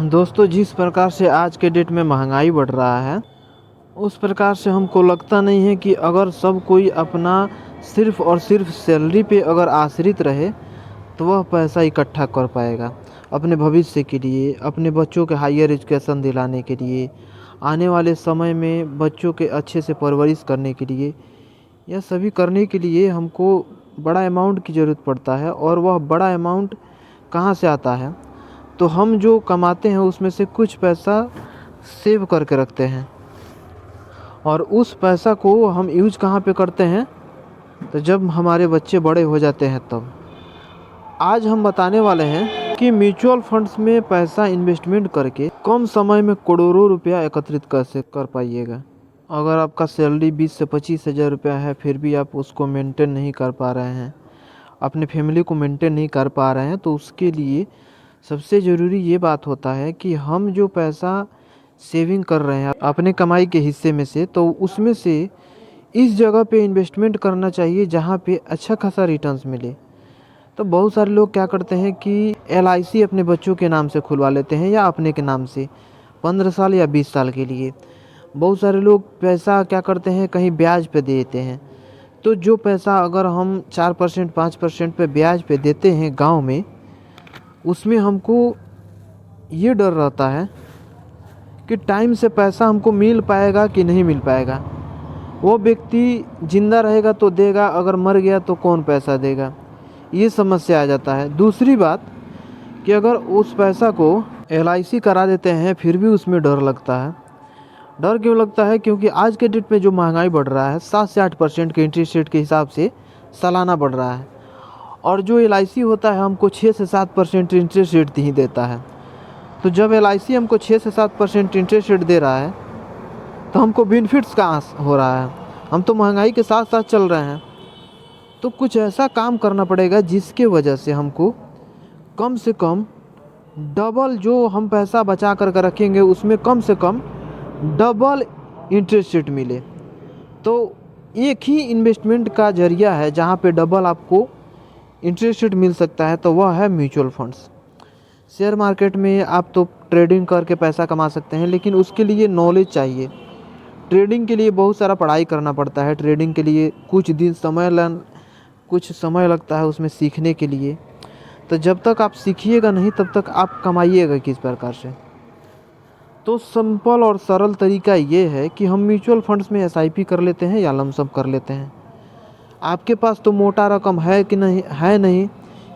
दोस्तों, जिस प्रकार से आज के डेट में महंगाई बढ़ रहा है, उस प्रकार से हमको लगता नहीं है कि अगर सब कोई अपना सिर्फ़ और सिर्फ़ सैलरी पे अगर आश्रित रहे, तो वह पैसा इकट्ठा कर पाएगा। अपने भविष्य के लिए, अपने बच्चों के हायर एजुकेशन दिलाने के लिए, आने वाले समय में बच्चों के अच्छे से परवरिश करने के लिए, यह सभी करने के लिए हमको बड़ा अमाउंट की ज़रूरत पड़ता है। और वह बड़ा अमाउंट कहाँ से आता है? तो हम जो कमाते हैं उसमें से कुछ पैसा सेव करके रखते हैं, और उस पैसा को हम यूज़ कहाँ पे करते हैं? तो जब हमारे बच्चे बड़े हो जाते हैं तब। आज हम बताने वाले हैं कि म्यूचुअल फंड्स में पैसा इन्वेस्टमेंट करके कम समय में करोड़ों रुपया एकत्रित कैसे कर पाइएगा। अगर आपका सैलरी 20 से 25 हज़ार रुपया है, फिर भी आप उसको मेंटेन नहीं कर पा रहे हैं, अपने फैमिली को मेंटेन नहीं कर पा रहे हैं, तो उसके लिए सबसे ज़रूरी ये बात होता है कि हम जो पैसा सेविंग कर रहे हैं अपने कमाई के हिस्से में से, तो उसमें से इस जगह पे इन्वेस्टमेंट करना चाहिए जहाँ पे अच्छा खासा रिटर्न्स मिले। तो बहुत सारे लोग क्या करते हैं कि LIC अपने बच्चों के नाम से खुलवा लेते हैं या अपने के नाम से 15 साल या 20 साल के लिए। बहुत सारे लोग पैसा क्या करते हैं, कहीं ब्याज पे दे देते हैं। तो जो पैसा अगर हम 4% 5% पे ब्याज पे देते हैं गांव में, उसमें हमको ये डर रहता है कि टाइम से पैसा हमको मिल पाएगा कि नहीं मिल पाएगा। वो व्यक्ति जिंदा रहेगा तो देगा, अगर मर गया तो कौन पैसा देगा, ये समस्या आ जाता है। दूसरी बात कि अगर उस पैसा को LIC करा देते हैं फिर भी उसमें डर लगता है। डर क्यों लगता है? क्योंकि आज के डेट में जो महंगाई बढ़ रहा है 7 से 8% के इंटरेस्ट रेट के हिसाब से सालाना बढ़ रहा है, और जो LIC होता है हमको 6 से 7% इंटरेस्ट रेट ही देता है। तो जब LIC हमको 6 से 7% इंटरेस्ट रेट दे रहा है, तो हमको बेनिफिट्स कहाँ हो रहा है? हम तो महंगाई के साथ साथ चल रहे हैं। तो कुछ ऐसा काम करना पड़ेगा जिसके वजह से हमको कम से कम डबल, जो हम पैसा बचा कर रखेंगे उसमें कम से कम डबल इंटरेस्ट रेट मिले। तो एक ही इन्वेस्टमेंट का जरिया है जहाँ पे डबल आपको इंटरेस्ट रेट मिल सकता है, तो वह है म्यूचुअल फंड्स। शेयर मार्केट में आप तो ट्रेडिंग करके पैसा कमा सकते हैं, लेकिन उसके लिए नॉलेज चाहिए। ट्रेडिंग के लिए बहुत सारा पढ़ाई करना पड़ता है। ट्रेडिंग के लिए कुछ समय लगता है उसमें सीखने के लिए। तो जब तक आप सीखिएगा नहीं तब तक आप कमाइएगा किस प्रकार से? तो सिंपल और सरल तरीका ये है कि हम म्यूचुअल फंड्स में SIP कर लेते हैं या लमसम कर लेते हैं। आपके पास तो मोटा रकम है कि नहीं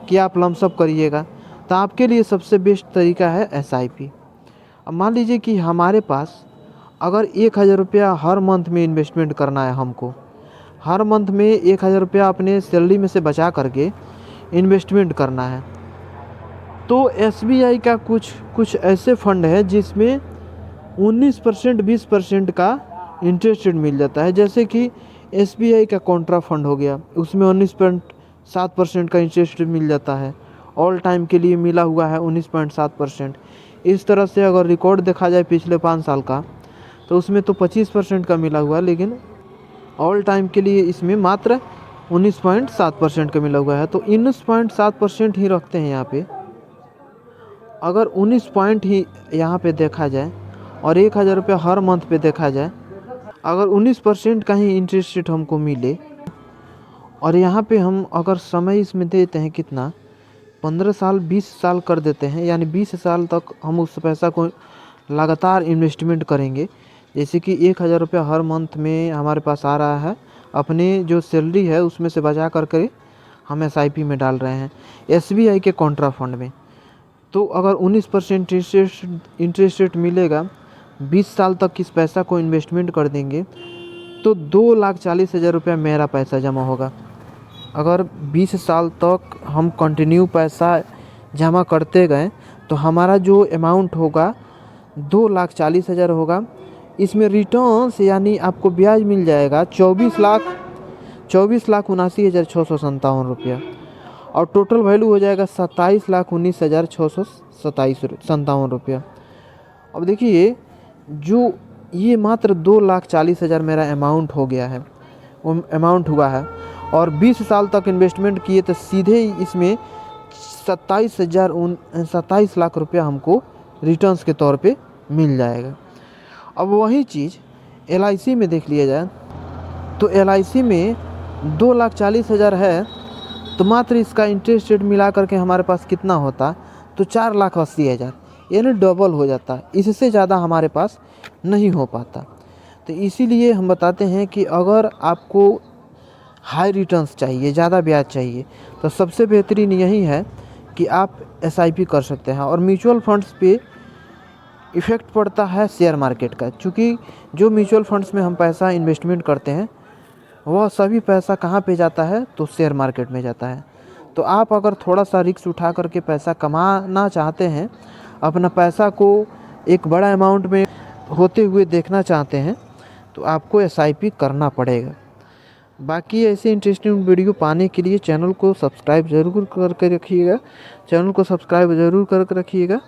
कि आप लमसम करिएगा, तो आपके लिए सबसे बेस्ट तरीका है SIP। अब मान लीजिए कि हमारे पास अगर 1000 रुपया हर मंथ में इन्वेस्टमेंट करना है, हमको हर मंथ में 1000 रुपया अपने सैलरी में से बचा करके इन्वेस्टमेंट करना है, तो SBI का कुछ ऐसे फंड है जिसमें 19% 20% का इंटरेस्ट रेट मिल जाता है। जैसे कि SBI का कॉन्ट्रा फंड हो गया, उसमें 19.7% का इंटरेस्ट रेट मिल जाता है। ऑल टाइम के लिए मिला हुआ है 19.7%। इस तरह से अगर रिकॉर्ड देखा जाए पिछले 5 साल का, तो उसमें तो 25% का मिला हुआ है, लेकिन ऑल टाइम के लिए इसमें मात्र 19.7% का मिला हुआ है। तो 19.7% ही रखते हैं यहाँ पे। अगर 19 पॉइंट ही यहाँ पे देखा जाए और 1000 रुपया हर मंथ पे देखा जाए, अगर 19% का ही इंटरेस्ट रेट हमको मिले, और यहाँ पे हम अगर समय इसमें देते हैं कितना, 15 साल 20 साल कर देते हैं, यानी 20 साल तक हम उस पैसा को लगातार इन्वेस्टमेंट करेंगे। जैसे कि 1000 रुपया हर मंथ में हमारे पास आ रहा है, अपने जो सैलरी है उसमें से बचा कर हम SIP में डाल रहे हैं SBI के कॉन्ट्रा फंड में। तो अगर 19% इंटरेस्ट रेट मिलेगा, 20 साल तक इस पैसा को इन्वेस्टमेंट कर देंगे, तो 2,40,000 रुपया मेरा पैसा जमा होगा। अगर 20 साल तक हम कंटिन्यू पैसा जमा करते गए, तो हमारा जो अमाउंट होगा 2,40,000 होगा। इसमें रिटर्न्स यानी आपको ब्याज मिल जाएगा 24,79,657 रुपया, और टोटल वैल्यू हो जाएगा 27,19,657 रुपया। अब देखिए, जो ये मात्र 2,40,000 मेरा अमाउंट हो गया है, वो अमाउंट हुआ है, और 20 साल तक इन्वेस्टमेंट किए तो सीधे ही इसमें 27 लाख रुपया हमको रिटर्न्स के तौर पे मिल जाएगा। अब वही चीज़ LIC में देख लिया जाए तो LIC में 2,40,000 है, तो मात्र इसका इंटरेस्ट रेट मिला करके हमारे पास कितना होता, तो 4,80,000, यानी डबल हो जाता। इससे ज़्यादा हमारे पास नहीं हो पाता। तो इसीलिए हम बताते हैं कि अगर आपको हाई रिटर्न्स चाहिए, ज़्यादा ब्याज चाहिए, तो सबसे बेहतरीन यही है कि आप SIP कर सकते हैं। और म्यूचुअल फंड्स पे इफ़ेक्ट पड़ता है शेयर मार्केट का, क्योंकि जो म्यूचुअल फंड्स में हम पैसा इन्वेस्टमेंट करते हैं वह सभी पैसा कहाँ पे जाता है, तो शेयर मार्केट में जाता है। तो आप अगर थोड़ा सा रिस्क उठा करके पैसा कमाना चाहते हैं, अपना पैसा को एक बड़ा अमाउंट में होते हुए देखना चाहते हैं, तो आपको SIP करना पड़ेगा। बाकी ऐसे इंटरेस्टिंग वीडियो पाने के लिए चैनल को सब्सक्राइब ज़रूर करके रखिएगा।